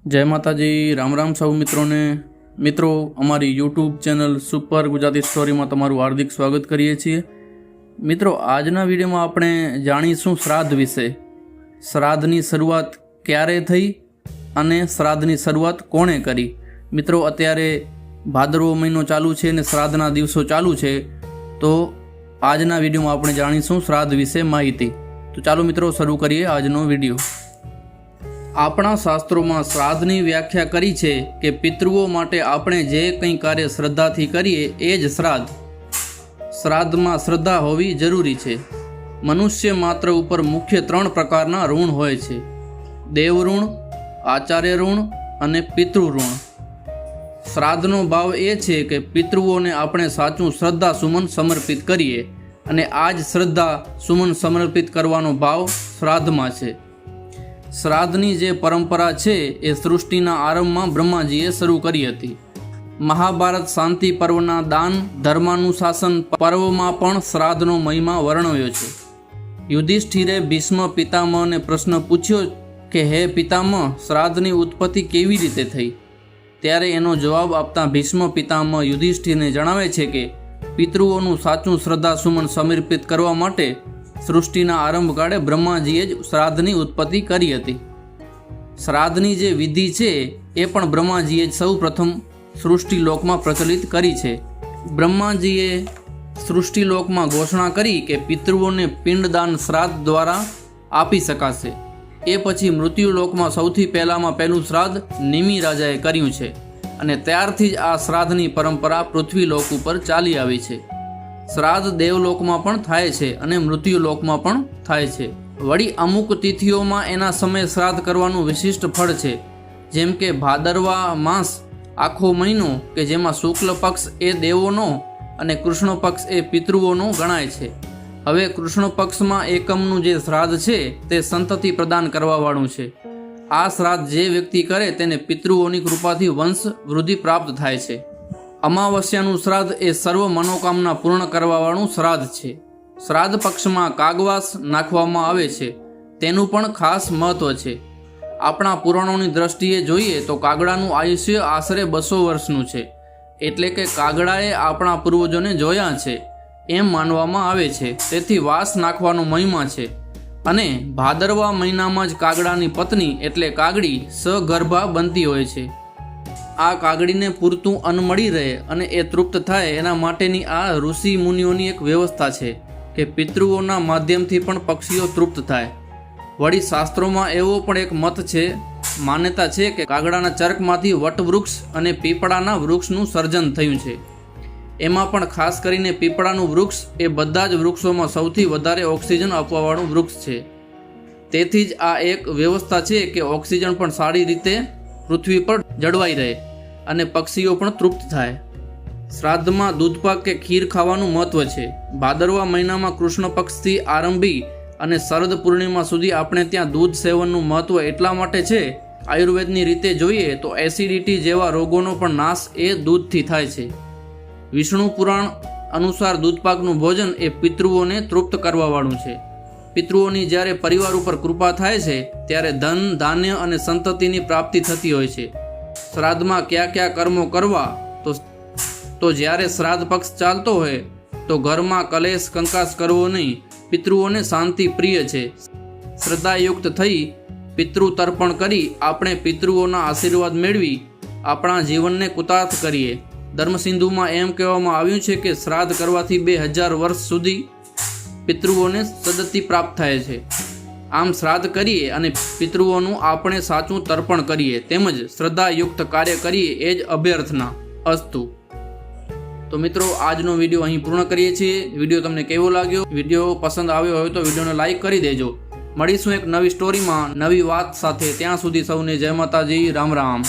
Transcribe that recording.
जय माताजी। राम राम सौ मित्रों ने। मित्रों, अमारी YouTube channel super Gujarati story में तमारुं हार्दिक स्वागत करीए छीए। मित्रों, आजना विडियो में आपणे जाणीशुं श्राद्ध विषे। श्राद्धनी शरूआत क्यारे थई अने श्राद्धनी शरूआत कोणे करी। मित्रों, अत्यारे भादरवो महीनो चालू छे ने श्राद्धना दिवसों चालू छे, तो आजना विडियो में आपणे जाणीशुं श्राद्ध विषे माहिती। तो चालो मित्रों, शरू करिए आजनो विडियो। આપણા શાસ્ત્રોમાં શ્રાદ્ધની વ્યાખ્યા કરી છે કે પિતૃઓ માટે આપણે જે કંઈ કાર્ય શ્રદ્ધાથી કરીએ એ જ શ્રાદ્ધ. શ્રાદ્ધમાં શ્રદ્ધા હોવી જરૂરી છે. મનુષ્ય માત્ર ઉપર મુખ્ય 3 પ્રકારના ઋણ હોય છે: દેવ ઋણ, આચાર્ય ઋણ અને પિતૃ ઋણ. શ્રાદ્ધનો ભાવ એ છે કે પિતૃઓને આપણે સાચું શ્રદ્ધા સુમન સમર્પિત કરીએ, અને આ જ શ્રદ્ધા સુમન સમર્પિત કરવાનો ભાવ શ્રાદ્ધમાં છે. શ્રાદ્ધની જે પરંપરા છે એ સૃષ્ટિના આરંભમાં બ્રહ્માજીએ શરૂ કરી હતી. મહાભારત શાંતિ પર્વના દાન ધર્માનુશાસન પર્વમાં પણ શ્રાદ્ધનો મહિમા વર્ણવ્યો છે. યુધિષ્ઠિરે ભીષ્મ પિતામહને પ્રશ્ન પૂછ્યો કે હે પિતામહ, શ્રાદ્ધની ઉત્પત્તિ કેવી રીતે થઈ? ત્યારે એનો જવાબ આપતા ભીષ્મ પિતામહ યુધિષ્ઠિરને જણાવે છે કે પિતૃઓનું સાચું શ્રદ્ધા સુમન સમર્પિત કરવા માટે સૃષ્ટિના આરંભકાળે બ્રહ્માજીએ જ શ્રાદ્ધની ઉત્પત્તિ કરી હતી. શ્રાદ્ધની જે વિધિ છે એ પણ બ્રહ્માજીએ જ સૌ પ્રથમ સૃષ્ટિલોકમાં પ્રચલિત કરી છે. બ્રહ્માજીએ સૃષ્ટિલોકમાં ઘોષણા કરી કે પિતૃઓને પિંડદાન શ્રાદ્ધ દ્વારા આપી શકાશે. એ પછી મૃત્યુલોકમાં સૌથી પહેલું શ્રાદ્ધ નિમિ રાજાએ કર્યું છે, અને ત્યારથી જ આ શ્રાદ્ધની પરંપરા પૃથ્વીલોક ઉપર ચાલી આવી છે. શ્રાદ્ધ દેવલોકમાં પણ થાય છે અને મૃત્યુલોકમાં પણ થાય છે. વળી અમુક તિથિઓમાં એના સમયે શ્રાદ્ધ કરવાનું વિશિષ્ટ ફળ છે, જેમ કે ભાદરવા માસ આખો મહિનો કે જેમાં શુક્લ પક્ષ એ દેવોનો અને કૃષ્ણ પક્ષ એ પિતૃઓનો ગણાય છે. હવે કૃષ્ણ પક્ષમાં એકમનું જે શ્રાદ્ધ છે તે સંતતિ પ્રદાન કરવાવાળું છે. આ શ્રાદ્ધ જે વ્યક્તિ કરે તેને પિતૃઓની કૃપાથી વંશ વૃદ્ધિ પ્રાપ્ત થાય છે. અમાવસ્યાનું શ્રાદ્ધ એ સર્વ મનોકામના પૂર્ણ કરવાવાળું શ્રાદ્ધ છે. શ્રાદ્ધ પક્ષમાં કાગવાસ નાખવામાં આવે છે, તેનું પણ ખાસ મહત્વ છે. આપણા પુરાણોની દ્રષ્ટિએ જોઈએ તો કાગડાનું આયુષ્ય આશરે 200 વર્ષનું છે, એટલે કે કાગડાએ આપણા પૂર્વજોને જોયા છે એમ માનવામાં આવે છે. તેથી વાસ નાખવાનો મહિમા છે. અને ભાદરવા મહિનામાં જ કાગડાની પત્ની એટલે કાગડી સગર્ભા બનતી હોય છે. આ કાગડીને પૂરતું અન્ન મળી રહે અને એ તૃપ્ત થાય એના માટેની આ ઋષિ મુનિઓની એક વ્યવસ્થા છે કે પિતૃઓના માધ્યમથી પણ પક્ષીઓ તૃપ્ત થાય. વળી શાસ્ત્રોમાં એવો પણ એક મત છે, માન્યતા છે કે કાગડાના ચરકમાંથી વટવૃક્ષ અને પીપળાના વૃક્ષનું સર્જન થયું છે. એમાં પણ ખાસ કરીને પીપળાનું વૃક્ષ એ બધા જ વૃક્ષોમાં સૌથી વધારે ઓક્સિજન આપવાવાળું વૃક્ષ છે. તેથી જ આ એક વ્યવસ્થા છે કે ઓક્સિજન પણ સારી રીતે પૃથ્વી પર જળવાઈ રહે અને પક્ષીઓ પણ તૃપ્ત થાય. શ્રાદ્ધમાં દૂધપાક કે ખીર ખાવાનું મહત્વ છે. ભાદરવા મહિનામાં કૃષ્ણ પક્ષથી આરંભી અને શરદ પૂર્ણિમા સુધી આપણે ત્યાં દૂધ સેવનનું મહત્વ એટલા માટે છે. આયુર્વેદની રીતે જોઈએ તો એસિડિટી જેવા રોગોનો પણ નાશ એ દૂધથી થાય છે. વિષ્ણુ પુરાણ અનુસાર દૂધપાકનું ભોજન એ પિતૃઓને તૃપ્ત કરવાવાળું છે. પિતૃઓની જ્યારે પરિવાર ઉપર કૃપા થાય છે ત્યારે ધન, ધાન્ય અને સંતતિની પ્રાપ્તિ થતી હોય છે. શ્રાદ્ધમાં કયા કર્મો કરવા? તો જ્યારે શ્રાદ્ધ પક્ષ ચાલતો હોય તો ઘરમાં કલેશ કંકાસ કરવો નહીં. પિતૃઓને શાંતિ પ્રિય છે. શ્રદ્ધાયુક્ત થઈ પિતૃ તર્પણ કરી આપણે પિતૃઓના આશીર્વાદ મેળવી આપણા જીવનને કૃતાર્થ કરીએ. ધર્મસિંધુમાં એમ કહેવામાં આવ્યું છે કે શ્રાદ્ધ કરવાથી 2000 વર્ષ સુધી પિતૃઓને સદતિ પ્રાપ્ત થાય છે. આમ શ્રાદ્ધ કરીએ અને પિતૃઓનું આપણે સાચું તર્પણ કરીએ તેમજ શ્રદ્ધાયુક્ત કાર્ય કરીએ એ જ અભ્યર્થના અસ્તુ. તો મિત્રો, આજનો વિડીયો અહીં પૂર્ણ કરીએ છીએ. વિડીયો તમને કેવો લાગ્યો? વિડીયો પસંદ આવ્યો હોય તો વિડીયોને લાઈક કરી દેજો. મળીશું એક નવી સ્ટોરીમાં નવી વાત સાથે. ત્યાં સુધી સૌને જય માતાજી. રામ રામ.